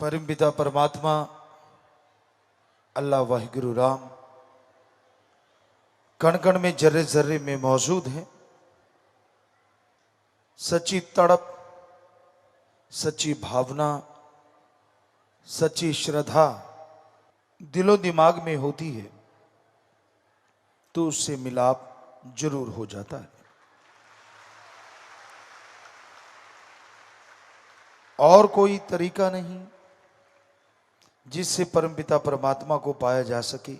परम पिता परमात्मा अल्लाह वाहिगुरु राम कण कण में जर्रे जर्रे में मौजूद है। सच्ची तड़प, सच्ची भावना, सच्ची श्रद्धा दिलो दिमाग में होती है तो उससे मिलाप जरूर हो जाता है। और कोई तरीका नहीं जिससे परमपिता परमात्मा को पाया जा सके।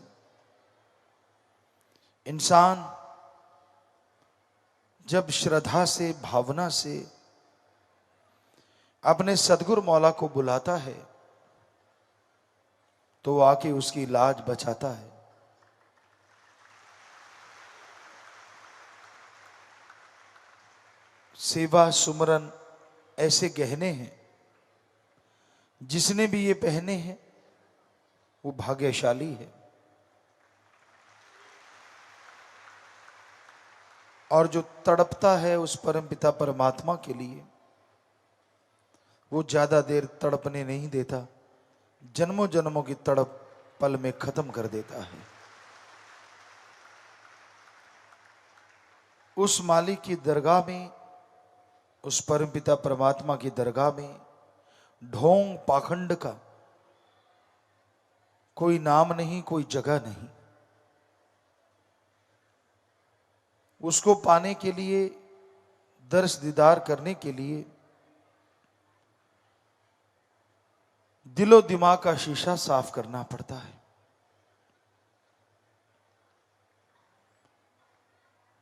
इंसान जब श्रद्धा से, भावना से अपने सदगुरु मौला को बुलाता है तो वो आके उसकी लाज बचाता है। सेवा सुमरन ऐसे गहने हैं, जिसने भी ये पहने हैं वो भाग्यशाली है। और जो तड़पता है उस परमपिता परमात्मा के लिए, वो ज्यादा देर तड़पने नहीं देता, जन्मों जन्मों की तड़प पल में खत्म कर देता है। उस मालिक की दरगाह में, उस परमपिता परमात्मा की दरगाह में ढोंग पाखंड का कोई नाम नहीं, कोई जगह नहीं। उसको पाने के लिए, दर्श दीदार करने के लिए दिलो दिमाग का शीशा साफ करना पड़ता है।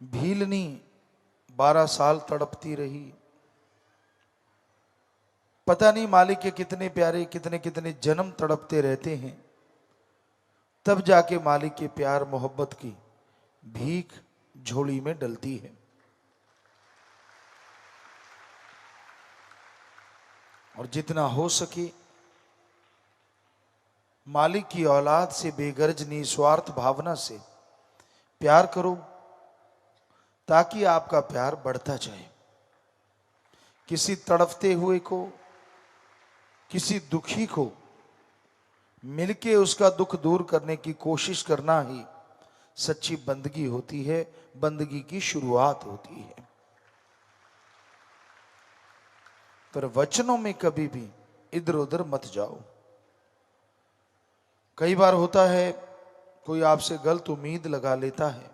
भीलनी 12 साल तड़पती रही। पता नहीं मालिक के कितने प्यारे, कितने कितने जन्म तड़पते रहते हैं, तब जाके मालिक के प्यार मोहब्बत की भीख झोली में डलती है। और जितना हो सके मालिक की औलाद से बेगर्ज निस्वार्थ भावना से प्यार करो, ताकि आपका प्यार बढ़ता जाए। किसी तड़पते हुए को, किसी दुखी को मिलके उसका दुख दूर करने की कोशिश करना ही सच्ची बंदगी होती है, बंदगी की शुरुआत होती है। पर वचनों में कभी भी इधर उधर मत जाओ। कई बार होता है कोई आपसे गलत उम्मीद लगा लेता है।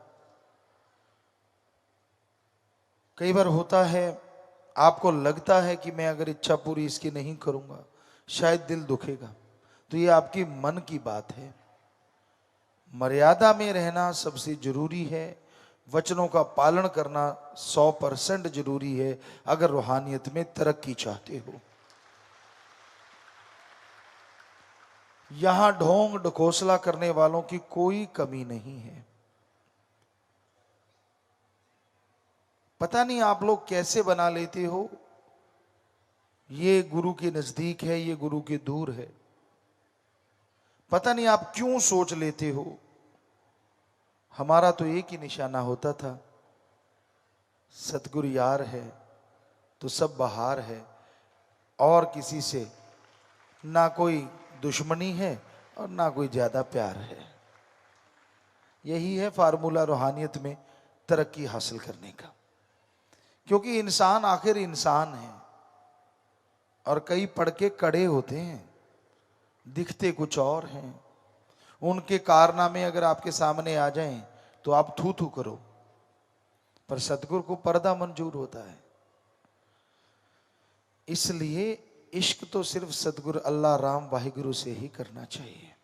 कई बार होता है आपको लगता है कि मैं अगर इच्छा पूरी इसकी नहीं करूंगा शायद दिल दुखेगा। तो ये आपकी मन की बात है। मर्यादा में रहना सबसे जरूरी है। वचनों का पालन करना 100% जरूरी है अगर रूहानियत में तरक्की चाहते हो। यहां ढोंग ढकोसला करने वालों की कोई कमी नहीं है। पता नहीं आप लोग कैसे बना लेते हो, ये गुरु के नजदीक है, ये गुरु के दूर है। पता नहीं आप क्यों सोच लेते हो। हमारा तो एक ही निशाना होता था, सतगुरु यार है तो सब बहार है। और किसी से ना कोई दुश्मनी है और ना कोई ज्यादा प्यार है। यही है फार्मूला रूहानियत में तरक्की हासिल करने का। क्योंकि इंसान आखिर इंसान है और कई पड़के कड़े होते हैं, दिखते कुछ और हैं। उनके कारनामे अगर आपके सामने आ जाएं तो आप थू थू करो, पर सतगुरु को पर्दा मंजूर होता है। इसलिए इश्क तो सिर्फ सतगुरु अल्लाह राम वाहिगुरु से ही करना चाहिए।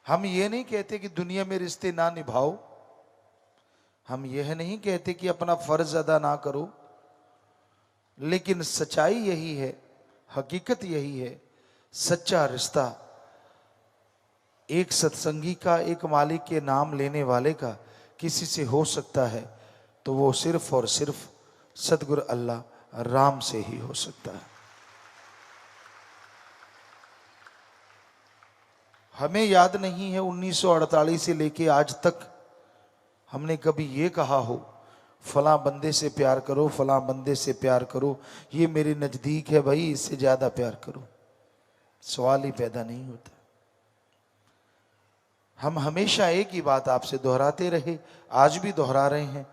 हम ये नहीं कहते कि दुनिया में रिश्ते ना निभाओ, हम यह नहीं कहते कि अपना फर्ज अदा ना करो, लेकिन सच्चाई यही है, हकीकत यही है, सच्चा रिश्ता एक सत्संगी का, एक मालिक के नाम लेने वाले का किसी से हो सकता है तो वो सिर्फ और सिर्फ सतगुरु अल्लाह राम से ही हो सकता है। हमें याद नहीं है 1948 से लेके आज तक हमने कभी ये कहा हो फलां बंदे से प्यार करो, फलां बंदे से प्यार करो, ये मेरे नजदीक है भाई, इससे ज्यादा प्यार करो। सवाल ही पैदा नहीं होता। हम हमेशा एक ही बात आपसे दोहराते रहे, आज भी दोहरा रहे हैं।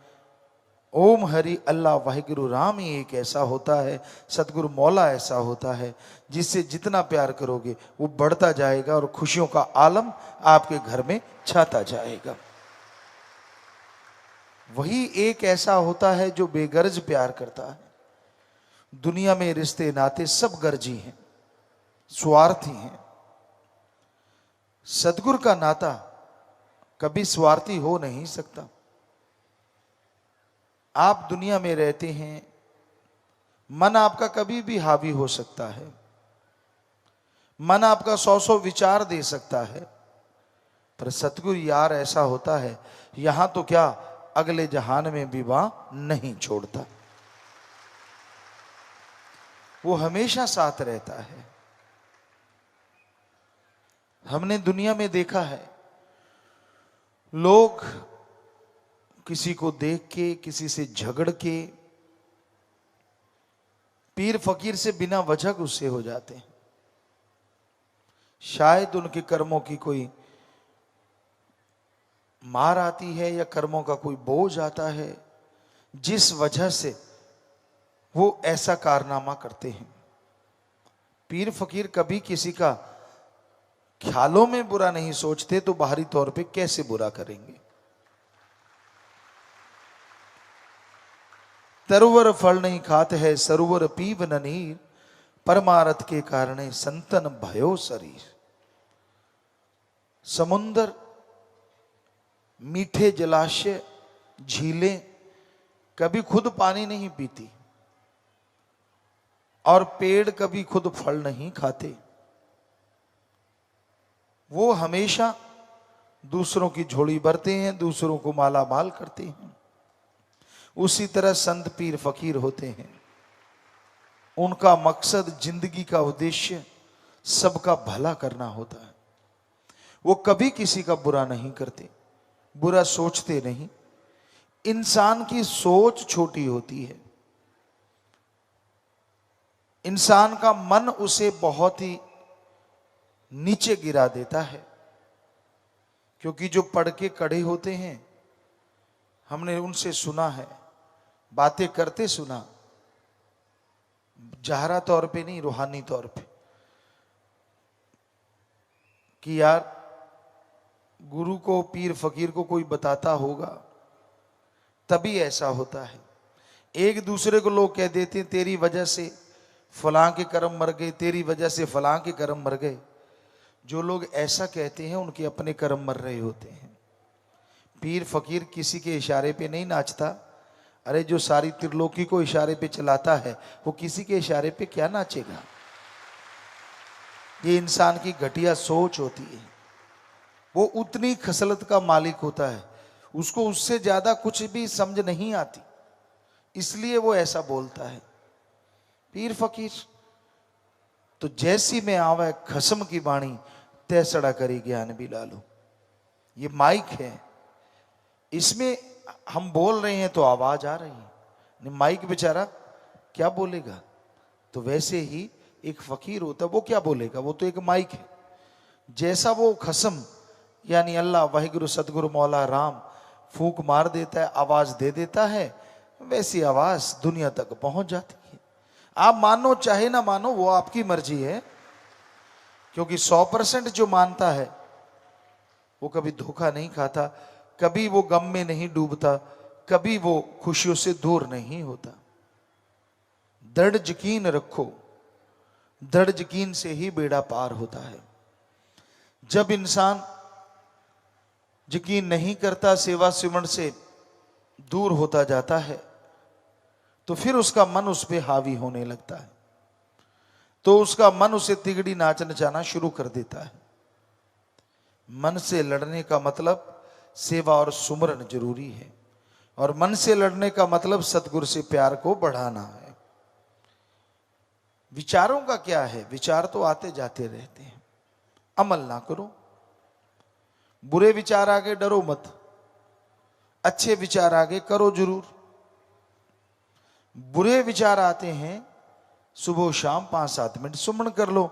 ओम हरि अल्लाह वाहिगुरु राम ही एक ऐसा होता है, सतगुरु मौला ऐसा होता है, जिससे जितना प्यार करोगे वो बढ़ता जाएगा और खुशियों का आलम आपके घर में छाता जाएगा। वही एक ऐसा होता है जो बेगर्ज प्यार करता है। दुनिया में रिश्ते नाते सब गर्जी हैं, स्वार्थी हैं। सतगुरु का नाता कभी स्वार्थी हो नहीं सकता। आप दुनिया में रहते हैं, मन आपका कभी भी हावी हो सकता है, मन आपका 100 विचार दे सकता है, पर सतगुरु यार ऐसा होता है, यहां तो क्या अगले जहान में विवाह नहीं छोड़ता। वो हमेशा साथ रहता है। हमने दुनिया में देखा है, लोग किसी को देख के, किसी से झगड़ के, पीर फकीर से बिना वजह गुस्से हो जाते हैं। शायद उनके कर्मों की कोई मार आती है या कर्मों का कोई बोझ आता है, जिस वजह से वो ऐसा कारनामा करते हैं। पीर फकीर कभी किसी का ख्यालों में बुरा नहीं सोचते, तो बाहरी तौर पे कैसे बुरा करेंगे। तरुवर फल नहीं खाते है, सरोवर पीव न नीर, परमारथ के कारणे संतन भयो शरीर। समुंदर, मीठे जलाशय, झीलें कभी खुद पानी नहीं पीती, और पेड़ कभी खुद फल नहीं खाते। वो हमेशा दूसरों की झोली भरते हैं, दूसरों को माला माल करते हैं। उसी तरह संत पीर फकीर होते हैं। उनका मकसद, जिंदगी का उद्देश्य सबका भला करना होता है। वो कभी किसी का बुरा नहीं करते, बुरा सोचते नहीं। इंसान की सोच छोटी होती है, इंसान का मन उसे बहुत ही नीचे गिरा देता है। क्योंकि जो पढ़ के कड़े होते हैं, हमने उनसे सुना है, बातें करते सुना, जाहरा तौर पे नहीं, रूहानी तौर पे, कि यार गुरु को, पीर फकीर को कोई बताता होगा तभी ऐसा होता है। एक दूसरे को लोग कह देते हैं, तेरी वजह से फलां के कर्म मर गए, तेरी वजह से फलां के कर्म मर गए। जो लोग ऐसा कहते हैं उनके अपने कर्म मर रहे होते हैं। पीर फकीर किसी के इशारे पे नहीं नाचता। अरे जो सारी त्रिलोकी को इशारे पे चलाता है, वो किसी के इशारे पे क्या नाचेगा। ये इंसान की घटिया सोच होती है। वो उतनी खसलत का मालिक होता है, उसको उससे ज्यादा कुछ भी समझ नहीं आती, इसलिए वो ऐसा बोलता है। पीर फकीर तो जैसी में आवे खसम की बाणी, तैसड़ा करी ज्ञान भी लालो। ये माइक है, इसमें हम बोल रहे हैं तो आवाज आ रही है। माइक बेचारा क्या बोलेगा। तो वैसे ही एक फकीर होता है, वो क्या बोलेगा, वो तो एक माइक है। जैसा वो खसम यानी अल्लाह वाहिगुरु सतगुरु मौला राम फूंक मार देता है, आवाज दे देता है, वैसी आवाज दुनिया तक पहुंच जाती है। आप मानो चाहे ना मानो, वो आपकी मर्जी है। क्योंकि 100% जो मानता है वो कभी धोखा नहीं खाता, कभी वो गम में नहीं डूबता, कभी वो खुशियों से दूर नहीं होता। दृढ़ यकीन रखो, दृढ़ यकीन से ही बेड़ा पार होता है। जब इंसान यकीन नहीं करता, सेवा सिमरन से दूर होता जाता है, तो फिर उसका मन उस पर हावी होने लगता है। तो उसका मन उसे तिगड़ी नाच नचाना शुरू कर देता है। मन से लड़ने का मतलब सेवा और सुमरन जरूरी है, और मन से लड़ने का मतलब सतगुरु से प्यार को बढ़ाना है। विचारों का क्या है, विचार तो आते जाते रहते हैं, अमल ना करो। बुरे विचार आगे डरो मत, अच्छे विचार आगे करो जरूर। बुरे विचार आते हैं, सुबह शाम 5-7 मिनट सुमन कर लो,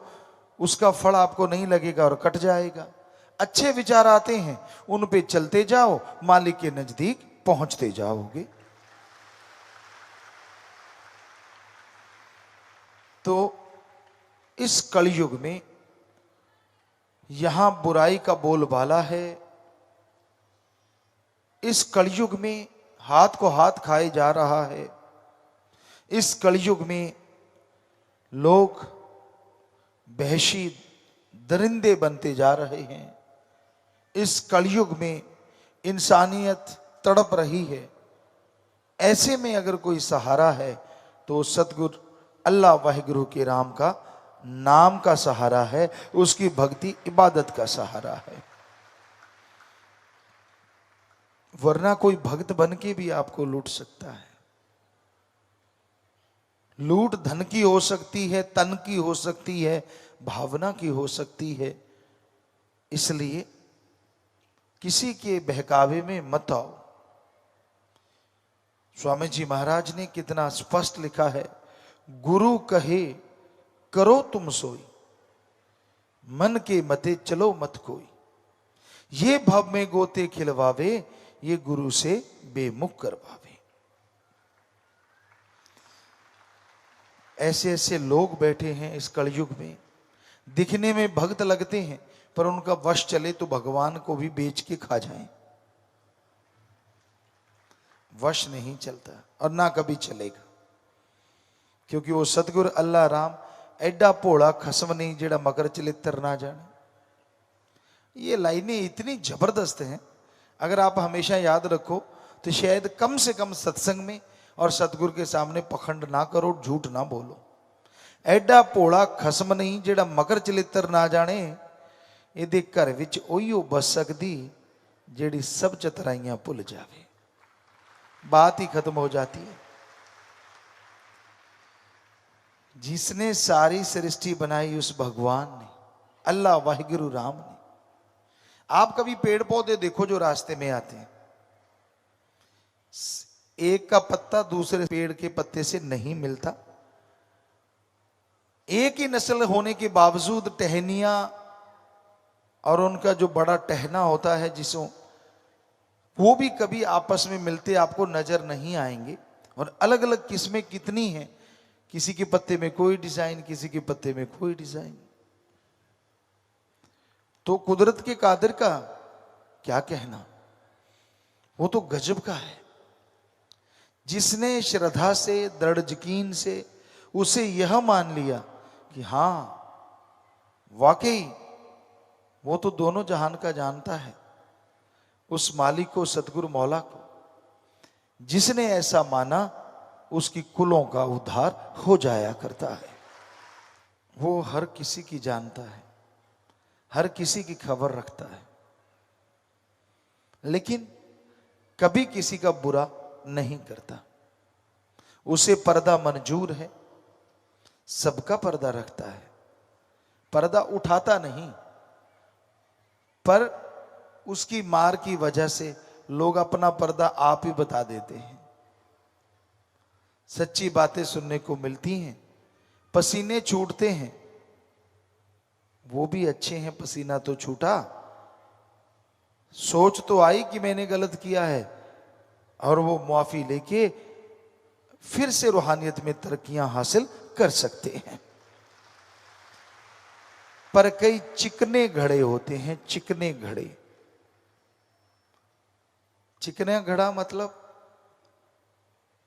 उसका फल आपको नहीं लगेगा और कट जाएगा। अच्छे विचार आते हैं, उन पे चलते जाओ, मालिक के नजदीक पहुंचते जाओगे। तो इस कलयुग में यहां बुराई का बोलबाला है। इस कलयुग में हाथ को हाथ खाए जा रहा है। इस कलयुग में लोग वहशी दरिंदे बनते जा रहे हैं। इस कलयुग में इंसानियत तड़प रही है। ऐसे में अगर कोई सहारा है तो सतगुरु अल्लाह वाहिगुरु के राम का नाम का सहारा है, उसकी भक्ति इबादत का सहारा है। वरना कोई भक्त बन के भी आपको लूट सकता है। लूट धन की हो सकती है, तन की हो सकती है, भावना की हो सकती है। इसलिए किसी के बहकावे में मत आओ। स्वामी जी महाराज ने कितना स्पष्ट लिखा है, गुरु कहे करो तुम सोई, मन के मते चलो मत कोई। ये भव में गोते खिलवावे, ये गुरु से बेमुख करवावे। ऐसे ऐसे लोग बैठे हैं इस कलयुग में, दिखने में भक्त लगते हैं पर उनका वश चले तो भगवान को भी बेच के खा जाएं। वश नहीं चलता और ना कभी चलेगा, क्योंकि वो सतगुरु अल्लाह राम एडा भोला खसम नहीं जेड़ा मकर चलित्र ना जाने। ये लाइनें इतनी जबरदस्त हैं, अगर आप हमेशा याद रखो तो शायद कम से कम सत्संग में और सतगुरु के सामने पखंड ना करो, झूठ ना बोलो। एडा भोला खसम नहीं जेड़ा मकर चलित्र ना जाने, ਇਹਦੇ घर विच ओहियो बस सकदी जेड़ी सब चतराइयां भुल जावे। बात ही खत्म हो जाती है। जिसने सारी सृष्टि बनाई उस भगवान ने, अल्लाह वाहिगुरु राम ने। आप कभी पेड़ पौधे देखो जो रास्ते में आते हैं, एक का पत्ता दूसरे पेड़ के पत्ते से नहीं मिलता। एक ही नस्ल होने के बावजूद टहनियां और उनका जो बड़ा टहना होता है जिसों, वो भी कभी आपस में मिलते आपको नजर नहीं आएंगे। और अलग अलग किस्में कितनी हैं, किसी के पत्ते में कोई डिजाइन, किसी के पत्ते में कोई डिजाइन। तो कुदरत के कादिर का क्या कहना, वो तो गजब का है। जिसने श्रद्धा से, दृढ़ यकीन से उसे यह मान लिया कि हां वाकई वो तो दोनों जहान का जानता है, उस मालिक को, सतगुरु मौला को, जिसने ऐसा माना उसकी कुलों का उद्धार हो जाया करता है। वो हर किसी की जानता है, हर किसी की खबर रखता है, लेकिन कभी किसी का बुरा नहीं करता। उसे पर्दा मंजूर है, सबका पर्दा रखता है। पर्दा उठाता नहीं, पर उसकी मार की वजह से लोग अपना पर्दा आप ही बता देते हैं। सच्ची बातें सुनने को मिलती हैं, पसीने छूटते हैं, वो भी अच्छे हैं, पसीना तो छूटा, सोच तो आई कि मैंने गलत किया है, और वो मुआफी लेके फिर से रूहानियत में तरक्कियां हासिल कर सकते हैं। पर कई चिकने घड़े होते हैं, चिकने घड़े। चिकना घड़ा मतलब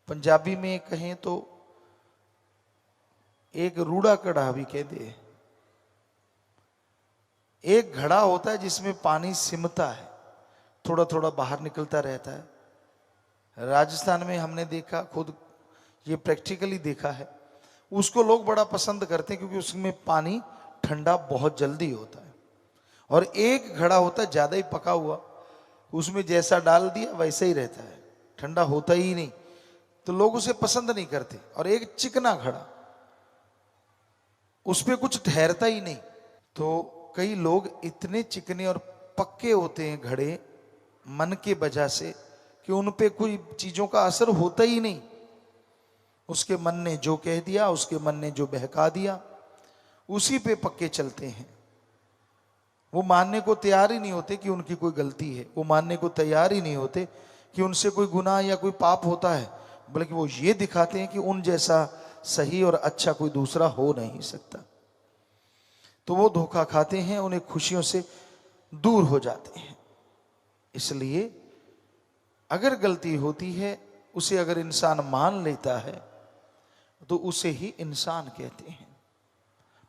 पंजाबी में कहें तो एक रूड़ा कड़ा भी कहते हैं। एक घड़ा होता है जिसमें पानी सिमता है, थोड़ा थोड़ा बाहर निकलता रहता है। राजस्थान में हमने देखा, खुद ये प्रैक्टिकली देखा है, उसको लोग बड़ा पसंद करते हैं क्योंकि उसमें पानी ठंडा बहुत जल्दी होता है। और एक घड़ा होता है ज्यादा ही पका हुआ, उसमें जैसा डाल दिया वैसा ही रहता है, ठंडा होता ही नहीं, तो लोग उसे पसंद नहीं करते। और एक चिकना घड़ा, उसमें कुछ ठहरता ही नहीं। तो कई लोग इतने चिकने और पक्के होते हैं घड़े मन के वजह से कि उन पे कोई चीजों का असर होता ही नहीं। उसके मन ने जो कह दिया, उसके मन ने जो बहका दिया, उसी पे पक्के चलते हैं। वो मानने को तैयार ही नहीं होते कि उनकी कोई गलती है, वो मानने को तैयार ही नहीं होते कि उनसे कोई गुनाह या कोई पाप होता है, बल्कि वो ये दिखाते हैं कि उन जैसा सही और अच्छा कोई दूसरा हो नहीं सकता। तो वो धोखा खाते हैं, उन्हें खुशियों से दूर हो जाते हैं। इसलिए अगर गलती होती है, उसे अगर इंसान मान लेता है तो उसे ही इंसान कहते हैं।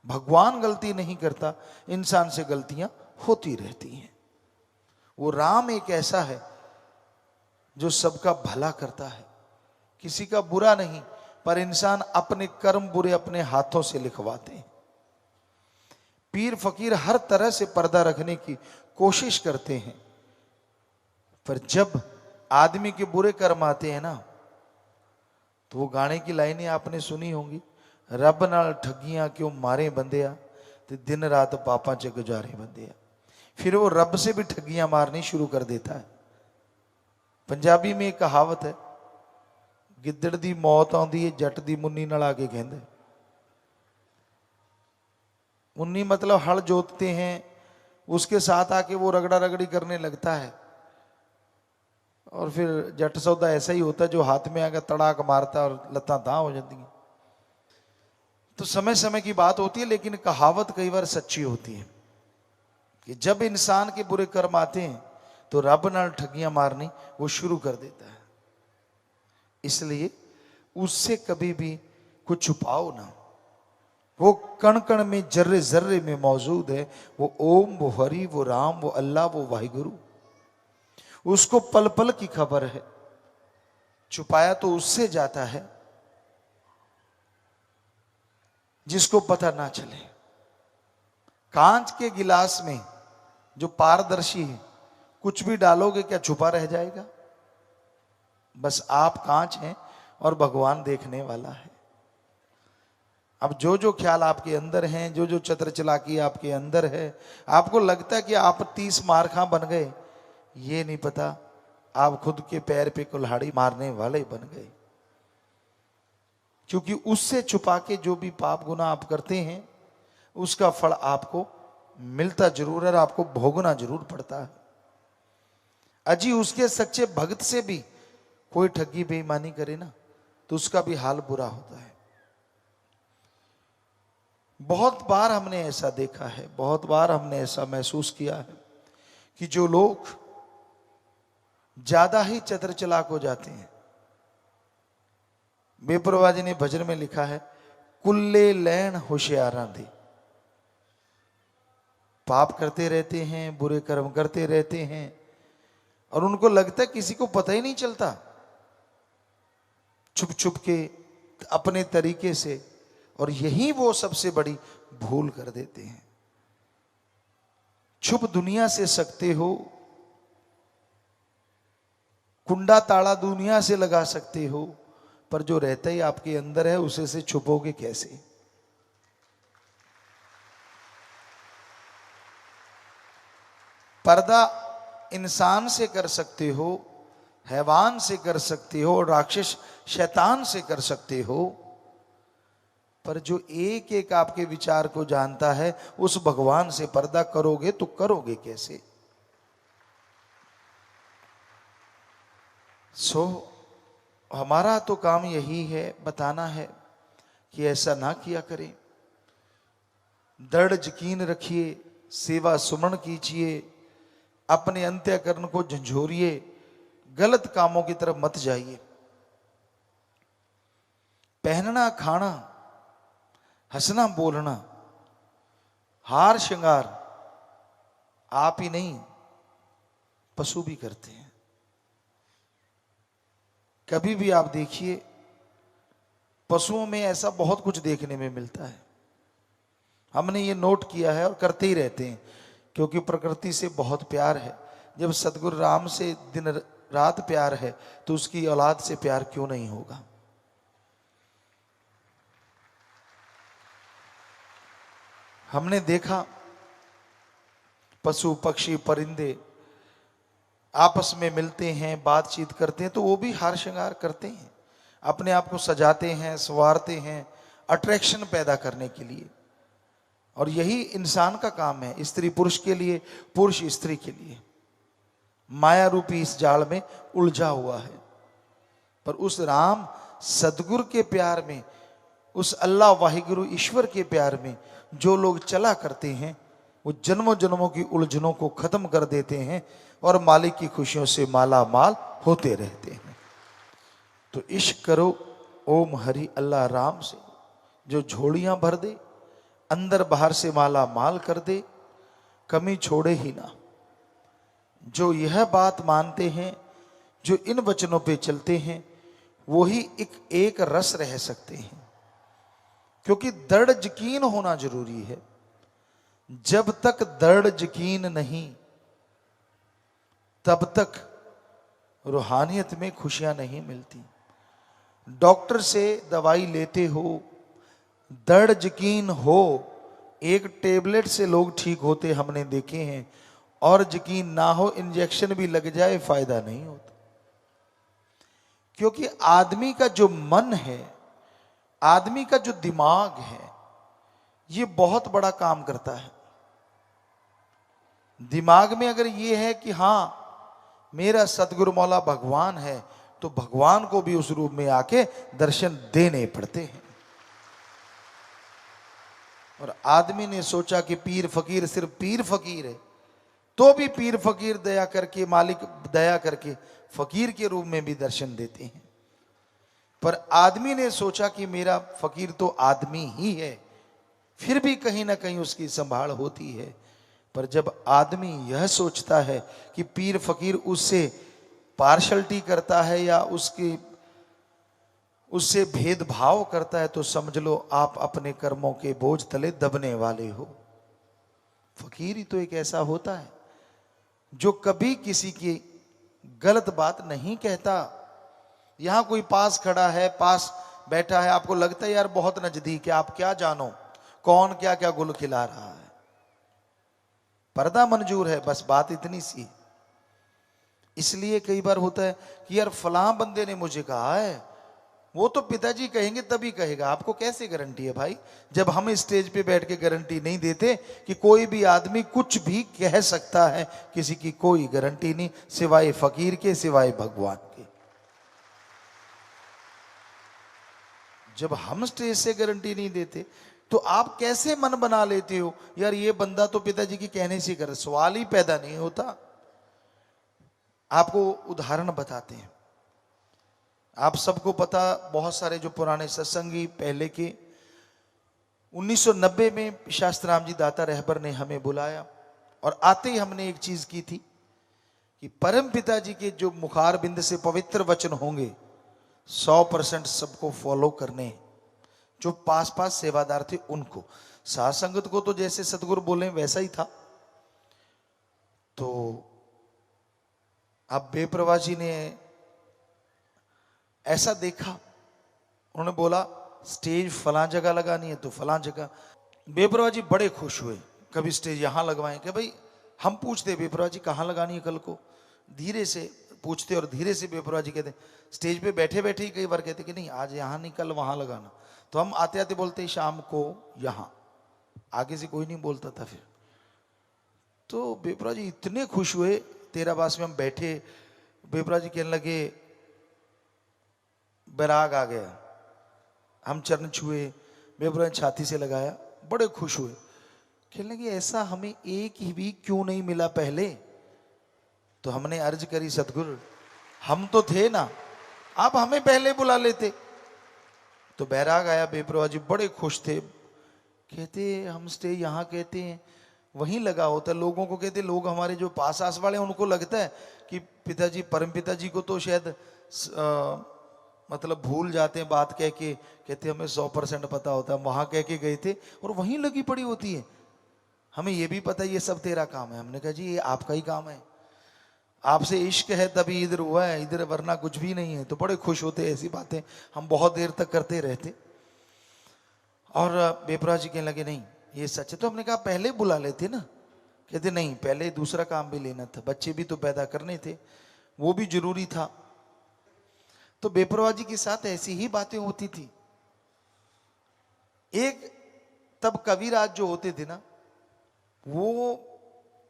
भगवान गलती नहीं करता, इंसान से गलतियां होती रहती हैं। वो राम एक ऐसा है जो सबका भला करता है, किसी का बुरा नहीं, पर इंसान अपने कर्म बुरे अपने हाथों से लिखवाते हैं। पीर फकीर हर तरह से पर्दा रखने की कोशिश करते हैं, पर जब आदमी के बुरे कर्म आते हैं ना, तो वो गाने की लाइनें आपने सुनी होंगी, रब नाल ठगियां क्यों मारे बंदिया, ते दिन रात पापा च गुजारे बंदिया। फिर वो रब से भी ठगियां मारनी शुरू कर देता है। पंजाबी में एक कहावत है, गिद्दड़ दी मौत आउंदी है जट दी मुन्नी नाल आके कहंदे। मुन्नी मतलब हल जोतते हैं, उसके साथ आके वो रगड़ा रगड़ी करने लगता है, और फिर जट सौदा ऐसा ही होता है, जो हाथ में आकर तड़ाक मारता है और लत्तां तां हो जाती हैं। तो समय समय की बात होती है, लेकिन कहावत कई बार सच्ची होती है कि जब इंसान के बुरे कर्म आते हैं तो रब नाल ठगियां मारनी वो शुरू कर देता है। इसलिए उससे कभी भी कुछ छुपाओ ना, वो कण कण में जर्रे जर्रे में मौजूद है। वो ओम, वो हरि, वो राम, वो अल्लाह, वो वाहिगुरु, उसको पल पल की खबर है। छुपाया तो उससे जाता है जिसको पता ना चले। कांच के गिलास में जो पारदर्शी है, कुछ भी डालोगे क्या छुपा रह जाएगा? बस आप कांच हैं और भगवान देखने वाला है। अब जो जो ख्याल आपके अंदर हैं, जो जो चतर चलाकी आपके अंदर है, आपको लगता है कि आप 30 मारखां बन गए, ये नहीं पता आप खुद के पैर पे कुल्हाड़ी मारने वाले बन गए। क्योंकि उससे छुपा के जो भी पाप गुनाह आप करते हैं, उसका फल आपको मिलता जरूर है और आपको भोगना जरूर पड़ता है। अजी उसके सच्चे भक्त से भी कोई ठगी बेईमानी करे ना, तो उसका भी हाल बुरा होता है। बहुत बार हमने ऐसा देखा है, बहुत बार हमने ऐसा महसूस किया है कि जो लोग ज्यादा ही चतर चलाक हो जाते हैं, बेपरवाह जी ने भजन में लिखा है, कुल्ले लैन होशियारां दे। पाप करते रहते हैं, बुरे कर्म करते रहते हैं, और उनको लगता है किसी को पता ही नहीं चलता, छुप छुप के अपने तरीके से, और यही वो सबसे बड़ी भूल कर देते हैं। छुप दुनिया से सकते हो, कुंडा ताला दुनिया से लगा सकते हो, पर जो रहता ही आपके अंदर है उसे से छुपोगे कैसे? पर्दा इंसान से कर सकते हो, हैवान से कर सकते हो, राक्षस शैतान से कर सकते हो, पर जो एक एक आपके विचार को जानता है, उस भगवान से पर्दा करोगे तो करोगे कैसे? हमारा तो काम यही है, बताना है कि ऐसा ना किया करें। दृढ़ यकीन रखिए, सेवा सुमन कीजिए, अपने अंतःकरण को झंझोरिए, गलत कामों की तरफ मत जाइए। पहनना, खाना, हंसना, बोलना, हार श्रृंगार आप ही नहीं, पशु भी करते हैं। कभी भी आप देखिए, पशुओं में ऐसा बहुत कुछ देखने में मिलता है। हमने ये नोट किया है और करते ही रहते हैं, क्योंकि प्रकृति से बहुत प्यार है। जब सतगुरु राम से दिन रात प्यार है, तो उसकी औलाद से प्यार क्यों नहीं होगा? हमने देखा पशु पक्षी परिंदे आपस में मिलते हैं, बातचीत करते हैं, तो वो भी हार श्रृंगार करते हैं, अपने आप को सजाते हैं, संवारते हैं, अट्रैक्शन पैदा करने के लिए। और यही इंसान का काम है, स्त्री पुरुष के लिए, पुरुष स्त्री के लिए। माया रूपी इस जाल में उलझा हुआ है। पर उस राम सदगुरु के प्यार में, उस अल्लाह वाहिगुरु ईश्वर के प्यार में जो लोग चला करते हैं, वो जन्मों जन्मों की उलझनों को खत्म कर देते हैं और मालिक की खुशियों से माला माल होते रहते हैं। तो इश्क करो ओम हरि अल्लाह राम से, जो झोलियां भर दे, अंदर बाहर से माला माल कर दे, कमी छोड़े ही ना। जो यह बात मानते हैं, जो इन वचनों पे चलते हैं, वो ही एक रस रह सकते हैं। क्योंकि दृढ़ यकीन होना जरूरी है। जब तक दृढ़ यकीन नहीं, तब तक रूहानियत में खुशियां नहीं मिलती। डॉक्टर से दवाई लेते हो, दृढ़ यकीन हो, एक टेबलेट से लोग ठीक होते हमने देखे हैं, और यकीन ना हो इंजेक्शन भी लग जाए फायदा नहीं होता। क्योंकि आदमी का जो मन है, आदमी का जो दिमाग है, ये बहुत बड़ा काम करता है। दिमाग में अगर ये है कि हां मेरा सतगुरु मौला भगवान है, तो भगवान को भी उस रूप में आके दर्शन देने पड़ते हैं। और आदमी ने सोचा कि पीर फकीर सिर्फ पीर फकीर है, तो भी पीर फकीर दया करके, मालिक दया करके फकीर के रूप में भी दर्शन देते हैं। पर आदमी ने सोचा कि मेरा फकीर तो आदमी ही है, फिर भी कहीं ना कहीं उसकी संभाल होती है। पर जब आदमी यह सोचता है कि पीर फकीर उससे पार्शलिटी करता है या उससे भेदभाव करता है, तो समझ लो आप अपने कर्मों के बोझ तले दबने वाले हो। फकीर ही तो एक ऐसा होता है जो कभी किसी की गलत बात नहीं कहता। यहां कोई पास खड़ा है, पास बैठा है, आपको लगता है यार बहुत नजदीक है, आप क्या जानो कौन क्या क्या गुल खिला रहा है। पर्दा मंजूर है, बस बात इतनी सी। इसलिए कई बार होता है कि यार फलां बंदे ने मुझे कहा है, वो तो पिताजी कहेंगे तभी कहेगा। आपको कैसे गारंटी है भाई, जब हम स्टेज पे बैठ के गारंटी नहीं देते कि कोई भी आदमी कुछ भी कह सकता है, किसी की कोई गारंटी नहीं सिवाय फकीर के, सिवाय भगवान के। जब हम स्टेज से गारंटी नहीं देते, तो आप कैसे मन बना लेते हो यार ये बंदा तो पिताजी की कहने से कर। सवाल ही पैदा नहीं होता। आपको उदाहरण बताते हैं। आप सबको पता, बहुत सारे जो पुराने सत्संगी पहले के, 1990 में शास्त्राम जी दाता रहबर ने हमें बुलाया, और आते ही हमने एक चीज की थी कि परम पिताजी के जो मुखार बिंद से पवित्र वचन होंगे 100% सबको फॉलो करने। जो पास पास सेवादार थे उनको, साध संगत को तो जैसे सतगुरु बोले वैसा ही था। तो अब बेप्रभा जी ने ऐसा देखा, उन्होंने बोला स्टेज फलां जगह लगानी है तो फलां जगह। बेप्रभा जी बड़े खुश हुए, कभी स्टेज यहां लगवाएं कि भाई हम पूछते बेप्रभा जी कहां लगानी है कल को, धीरे से पूछते और धीरे से बेप्रभा जी कहते, स्टेज पे बैठे बैठे ही कई बार कहते कि नहीं आज यहां नहीं कल वहां लगाना। तो हम आते आते बोलते शाम को यहां, आगे से कोई नहीं बोलता था। फिर तो बेप्रभा जी इतने खुश हुए, तेरा बास में हम बैठे, बेप्रभा जी कहने लगे बैराग आ गया। हम चरण छुए, बेप्रभा ने छाती से लगाया, बड़े खुश हुए। कहने लगे ऐसा हमें एक ही भी क्यों नहीं मिला पहले। तो हमने अर्ज करी सतगुरु हम तो थे ना, आप हमें पहले बुला लेते। तो बैराग आया, बेप्रभा जी बड़े खुश थे, कहते हम स्टे यहाँ कहते हैं वहीं लगा होता। लोगों को कहते, लोग हमारे जो पास आस वाले उनको लगता है कि पिताजी परम पिताजी को तो शायद मतलब भूल जाते हैं बात कह के, कहते हमें 100% पता होता है, वहां कह के गए थे और वहीं लगी पड़ी होती है। हमें ये भी पता है ये सब तेरा काम है। हमने कहा जी ये आपका ही काम है, आपसे इश्क है तभी इधर हुआ है, इधर वरना कुछ भी नहीं है। तो बड़े खुश होते, ऐसी बातें हम बहुत देर तक करते रहते। और बेप्रभा जी कहने लगे नहीं ये सच है। तो हमने कहा पहले बुला लेते ना। कहते नहीं पहले दूसरा काम भी लेना था, बच्चे भी तो पैदा करने थे, वो भी जरूरी था। तो बेप्रभा जी के साथ ऐसी ही बातें होती थी। एक तब कविराज जो होते थे ना, वो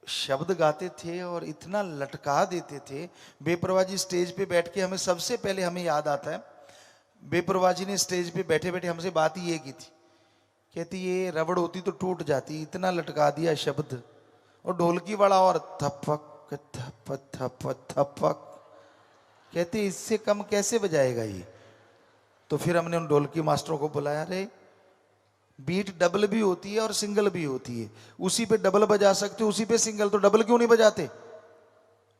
शब्द गाते थे और इतना लटका देते थे। बेपरवाह जी स्टेज पे बैठ के, हमें सबसे पहले हमें याद आता है, बेपरवाह जी ने स्टेज पे बैठे बैठे हमसे बात ही ये की थी, कहती ये रबड़ होती तो टूट जाती, इतना लटका दिया शब्द। और ढोलकी वाला और थपक थप थप थपक, कहती इससे कम कैसे बजाएगा ये। तो फिर हमने उन ढोलकी मास्टरों को बुलाया, रे बीट डबल भी होती है और सिंगल भी होती है, उसी पे डबल बजा सकते हो, उसी पे सिंगल, तो डबल क्यों नहीं बजाते।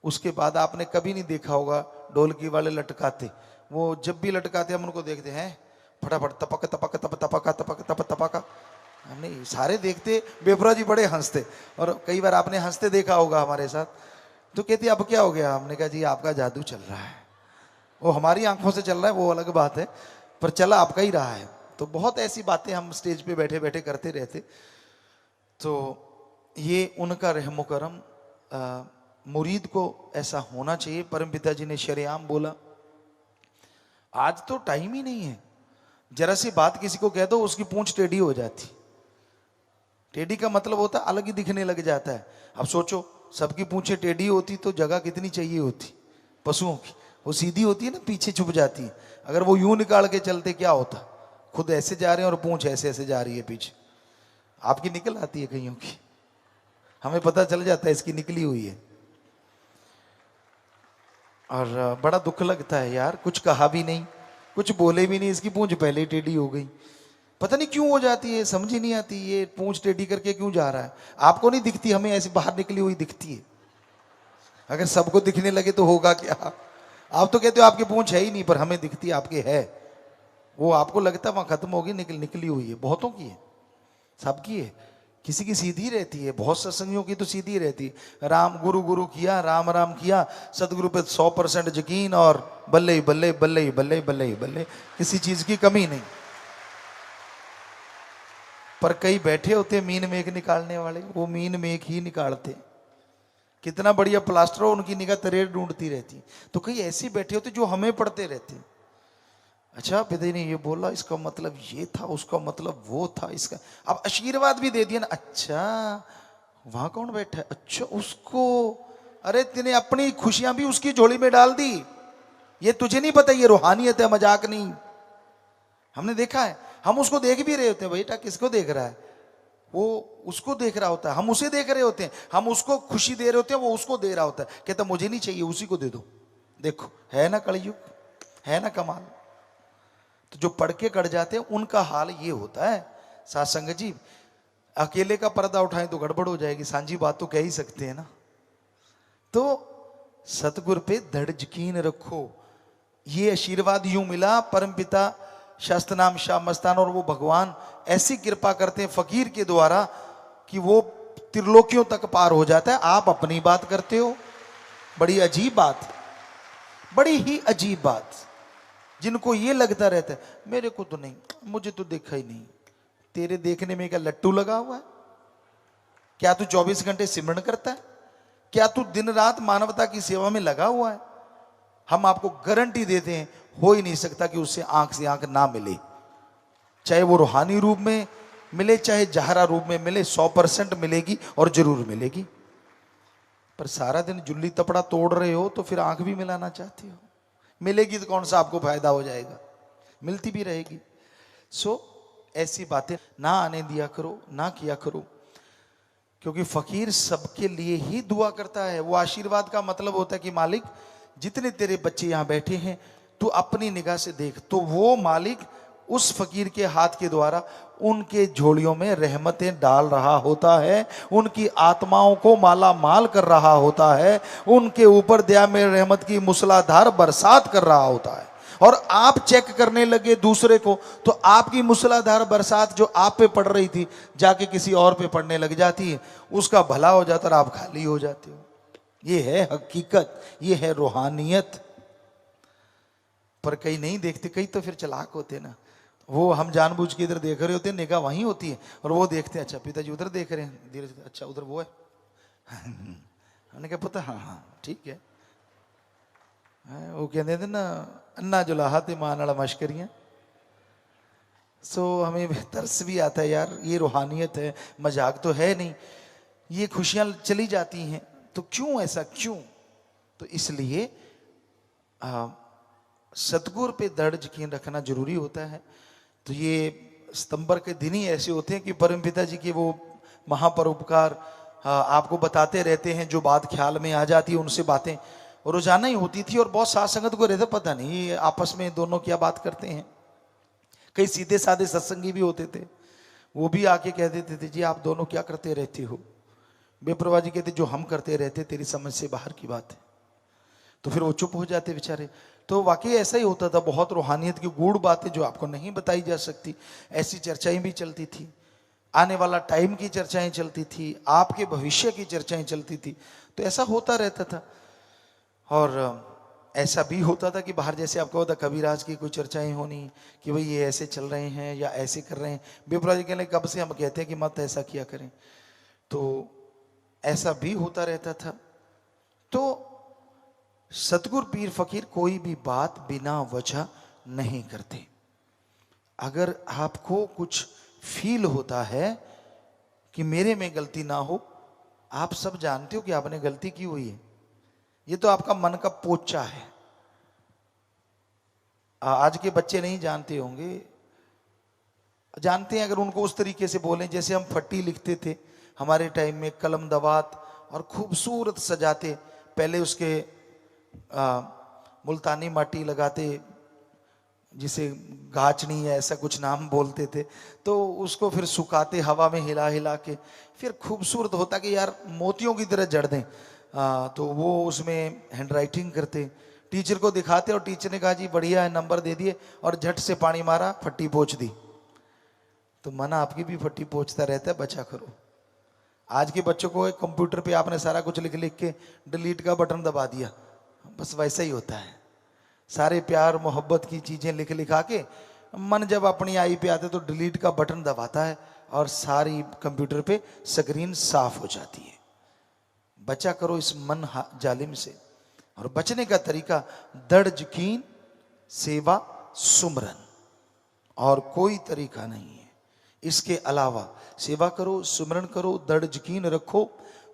उसके बाद आपने कभी नहीं देखा होगा ढोलकी वाले लटकाते, वो जब भी लटकाते हम उनको देखते हैं फटाफट तपक तपक तप तपका तपक तप तपका, हमने सारे देखते। बेपरा जी बड़े हंसते, और कई बार आपने हंसते देखा होगा हमारे साथ। तो कहती अब क्या हो गया, हमने कहा जी आपका जादू चल रहा है, वो हमारी आंखों से चल रहा है वो अलग बात है, पर चला आपका ही रहा है। तो बहुत ऐसी बातें हम स्टेज पे बैठे बैठे करते रहते। तो ये उनका रहमो करम, मुरीद को ऐसा होना चाहिए। परम पिताजी ने शरेआम बोला, आज तो टाइम ही नहीं है, जरा सी बात किसी को कह दो उसकी पूंछ टेढ़ी हो जाती। टेढ़ी का मतलब होता है अलग ही दिखने लग जाता है। अब सोचो सबकी पूंछें टेढ़ी होती तो जगह कितनी चाहिए होती पशुओं की, वो सीधी होती है ना, पीछे छुप जाती है। अगर वो यूं निकाल के चलते क्या होता, खुद ऐसे जा रहे हैं और पूंछ ऐसे ऐसे जा रही है पीछे, आपकी निकल आती है कईयों की, हमें पता चल जाता है इसकी निकली हुई है। और बड़ा दुख लगता है यार, कुछ कहा भी नहीं, कुछ बोले भी नहीं, इसकी पूंछ पहले ही टेढ़ी हो गई। पता नहीं क्यों हो जाती है, समझ ही नहीं आती ये पूंछ टेढ़ी करके क्यों जा रहा है। आपको नहीं दिखती, हमें ऐसी बाहर निकली हुई दिखती है। अगर सबको दिखने लगे तो होगा क्या। आप तो कहते हो आपकी पूंछ है ही नहीं, पर हमें दिखती है आपके है। वो आपको लगता है वहां खत्म होगी, निकली हुई है। बहुतों की है, सबकी है, किसी की सीधी रहती है, बहुत सत्संगियों की तो सीधी रहती है। राम गुरु गुरु किया, राम राम किया, सदगुरु पे 100% यकीन, और बल्ले बल्ले बल्ले बल्ले बल्ले बल्ले, किसी चीज की कमी नहीं। पर कई बैठे होते मीन मेख निकालने वाले, वो मीन मेख ही निकालते। कितना बढ़िया प्लास्टर हो, उनकी निगाह तरेड़ ढूंढती रहती। तो कई ऐसे बैठे होते जो हमें पढ़ते रहते। अच्छा पिताजी ने ये बोला, इसका मतलब ये था, उसका मतलब वो था, इसका अब आशीर्वाद भी दे दिया ना। अच्छा वहां कौन बैठा है, अच्छा उसको, अरे तूने अपनी खुशियां भी उसकी झोली में डाल दी। ये तुझे नहीं पता ये रूहानियत है, मजाक नहीं। हमने देखा है, हम उसको देख भी रहे होते हैं, बेटा किसको देख रहा है, वो उसको देख रहा होता है, हम उसे देख रहे होते हैं, हम उसको खुशी दे रहे होते हैं, वो उसको दे रहा होता है। कहता मुझे नहीं चाहिए, उसी को दे दो। देखो है ना कलयुग, है ना कमाल। तो जो पढ़ के कट जाते हैं उनका हाल ये होता है। साथ संगत जी, अकेले का पर्दा उठाएं तो गड़बड़ हो जाएगी, सांझी बात तो कह ही सकते हैं ना। तो सतगुर पे दृढ़ यकीन रखो। ये आशीर्वाद यूं मिला, परम पिता शास्त्र नाम शाह मस्तान और वो भगवान ऐसी कृपा करते हैं फकीर के द्वारा कि वो त्रिलोकियों तक पार हो जाता है। आप अपनी बात करते हो, बड़ी अजीब बात, बड़ी ही अजीब बात। जिनको ये लगता रहता है मेरे को तो नहीं, मुझे तो देखा ही नहीं। तेरे देखने में क्या लट्टू लगा हुआ है? क्या तू 24 घंटे सिमरन करता है? क्या तू दिन रात मानवता की सेवा में लगा हुआ है? हम आपको गारंटी देते हैं, हो ही नहीं सकता कि उससे आंख से आंख ना मिले, चाहे वो रूहानी रूप में मिले चाहे जहरा रूप में मिले, 100% मिलेगी और जरूर मिलेगी। पर सारा दिन जुल्ली तपड़ा तोड़ रहे हो तो फिर आंख भी मिलाना चाहते हो, मिलेगी तो कौन सा आपको फायदा हो जाएगा, मिलती भी रहेगी। सो ऐसी बातें ना आने दिया करो, ना किया करो, क्योंकि फकीर सबके लिए ही दुआ करता है। वो आशीर्वाद का मतलब होता है कि मालिक जितने तेरे बच्चे यहां बैठे हैं तू अपनी निगाह से देख, तो वो मालिक उस फकीर के हाथ के द्वारा उनके झोलियों में रहमतें डाल रहा होता है, उनकी आत्माओं को माला माल कर रहा होता है, उनके ऊपर दया में रहमत की मूसलाधार बरसात कर रहा होता है। और आप चेक करने लगे दूसरे को, तो आपकी मूसलाधार बरसात जो आप पे पड़ रही थी जाके किसी और पे पड़ने लग जाती है, उसका भला हो जाता और आप खाली हो जाते हो। ये है हकीकत, ये है रूहानियत। पर कई नहीं देखते, कई तो फिर चालाक होते ना, वो हम जानबूझ के इधर देख रहे होते हैं, निगाह वहीं होती है और वो देखते हैं अच्छा पिताजी उधर देख रहे हैं, धीरे से अच्छा उधर वो है। हमने कहा पता, हाँ हाँ ठीक है। वो कहते थे ना अन्ना जुलाहा ते मां नाल मशकरियां, सो हमें तरस भी आता है यार, ये रूहानियत है, मजाक तो है नहीं, ये खुशियां चली जाती हैं, तो क्यों ऐसा क्यों? तो इसलिए सतगुर पे दृढ़ यकीन रखना जरूरी होता है। तो ये सितंबर के दिन ही ऐसे होते हैं कि परमपिता जी के वो महापरोपकार आपको बताते रहते हैं, जो बात ख्याल में आ जाती है उनसे बातें रोजाना ही होती थी। और बहुत साथ संगत को रहता, पता नहीं ये आपस में दोनों क्या बात करते हैं। कई सीधे साधे सत्संगी भी होते थे, वो भी आके कह देते थे जी आप दोनों क्या करते रहते हो। बेप्रभा जी कहते जो हम करते रहते तेरी समझ से बाहर की बात है। तो फिर वो चुप हो जाते बेचारे। तो वाकई ऐसा ही होता था, बहुत रूहानियत की गूढ़ बातें जो आपको नहीं बताई जा सकती, ऐसी चर्चाएं भी चलती थी। आने वाला टाइम की चर्चाएं चलती थी, आपके भविष्य की चर्चाएं चलती थी। तो ऐसा होता रहता था। और ऐसा भी होता था कि बाहर जैसे आपको होता कबीराज की कोई चर्चाएं होनी कि भाई ये ऐसे चल रहे हैं या ऐसे कर रहे हैं। बेपरा जी कहने कब से हम कहते हैं कि मत ऐसा किया करें। तो ऐसा भी होता रहता था। तो सतगुर पीर फकीर कोई भी बात बिना वजह नहीं करते। अगर आपको कुछ फील होता है कि मेरे में गलती ना हो, आप सब जानते हो कि आपने गलती की हुई है, ये तो आपका मन का पोचा है। आज के बच्चे नहीं जानते होंगे, जानते हैं अगर उनको उस तरीके से बोलें जैसे हम फट्टी लिखते थे हमारे टाइम में, कलम दवात और खूबसूरत सजाते, पहले उसके मुल्तानी माटी लगाते जिसे गाचनी या ऐसा कुछ नाम बोलते थे, तो उसको फिर सुखाते हवा में हिला हिला के, फिर खूबसूरत होता कि यार मोतियों की तरह जड़ दें। तो वो उसमें हैंडराइटिंग करते, टीचर को दिखाते और टीचर ने कहा जी बढ़िया है, नंबर दे दिए और झट से पानी मारा, फट्टी पोंछ दी। तो मन आपकी भी फट्टी पोंछता रहता है, बचा करो। आज के बच्चों को कंप्यूटर पे आपने सारा कुछ लिख लिख के डिलीट का बटन दबा दिया, बस वैसा ही होता है। सारे प्यार मोहब्बत की चीजें लिख लिखा के मन जब अपनी आई पे आते तो डिलीट का बटन दबाता है और सारी कंप्यूटर पे स्क्रीन साफ हो जाती है। बचा करो इस मन जालिम से। और बचने का तरीका दृढ़ यकीन, सेवा, सुमरन, और कोई तरीका नहीं है इसके अलावा। सेवा करो, सुमरन करो, दृढ़ यकीन रखो,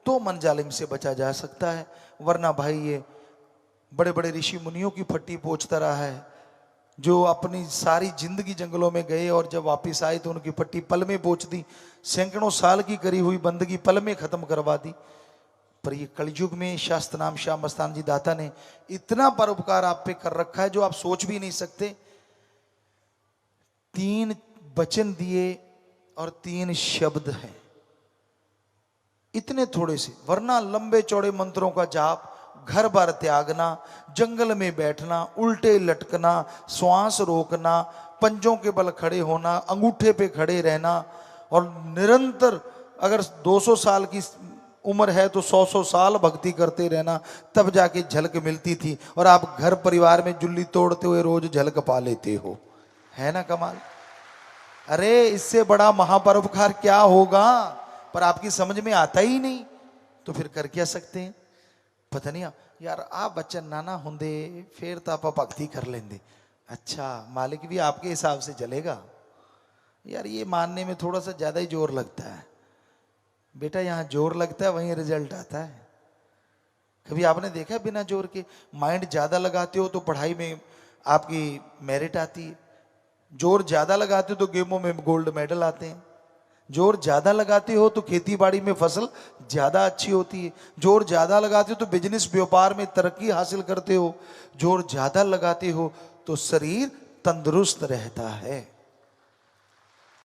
तो मन जालिम से बचा जा सकता है। वरना भाई ये बड़े बड़े ऋषि मुनियों की फट्टी पोंछता रहा है, जो अपनी सारी जिंदगी जंगलों में गए और जब वापिस आए तो उनकी फट्टी पल में पोंछ दी, सैकड़ों साल की करी हुई बंदगी पल में खत्म करवा दी। पर ये कलयुग में शास्त्र नाम श्याम मस्तान जी दाता ने इतना परोपकार आप पे कर रखा है जो आप सोच भी नहीं सकते। 3 वचन दिए और 3 शब्द हैं, इतने थोड़े से। वरना लंबे चौड़े मंत्रों का जाप, घर बार त्यागना, जंगल में बैठना, उल्टे लटकना, श्वास रोकना, पंजों के बल खड़े होना, अंगूठे पे खड़े रहना, और निरंतर अगर 200 साल की उम्र है तो 100 साल भक्ति करते रहना, तब जाके झलक मिलती थी। और आप घर परिवार में जुल्ली तोड़ते हुए रोज झलक पा लेते हो, है ना कमाल। अरे इससे बड़ा महापरोपकार क्या होगा, पर आपकी समझ में आता ही नहीं, तो फिर कर क्या सकते हैं। पता नहीं यार आप बच्चा नाना होंदे फिर तो आप भक्ति कर लेंगे। अच्छा मालिक भी आपके हिसाब से चलेगा यार, ये मानने में थोड़ा सा ज्यादा ही जोर लगता है बेटा। यहाँ जोर लगता है वहीं रिजल्ट आता है। कभी आपने देखा बिना जोर के माइंड ज्यादा लगाते हो तो पढ़ाई में आपकी मेरिट आती है, जोर ज्यादा लगाते हो तो गेमों में गोल्ड मेडल आते हैं, जोर ज्यादा लगाते हो तो खेती बाड़ी में फसल ज्यादा अच्छी होती है, जोर ज्यादा लगाते हो तो बिजनेस व्यापार में तरक्की हासिल करते हो, जोर ज्यादा लगाते हो तो शरीर तंदुरुस्त रहता है।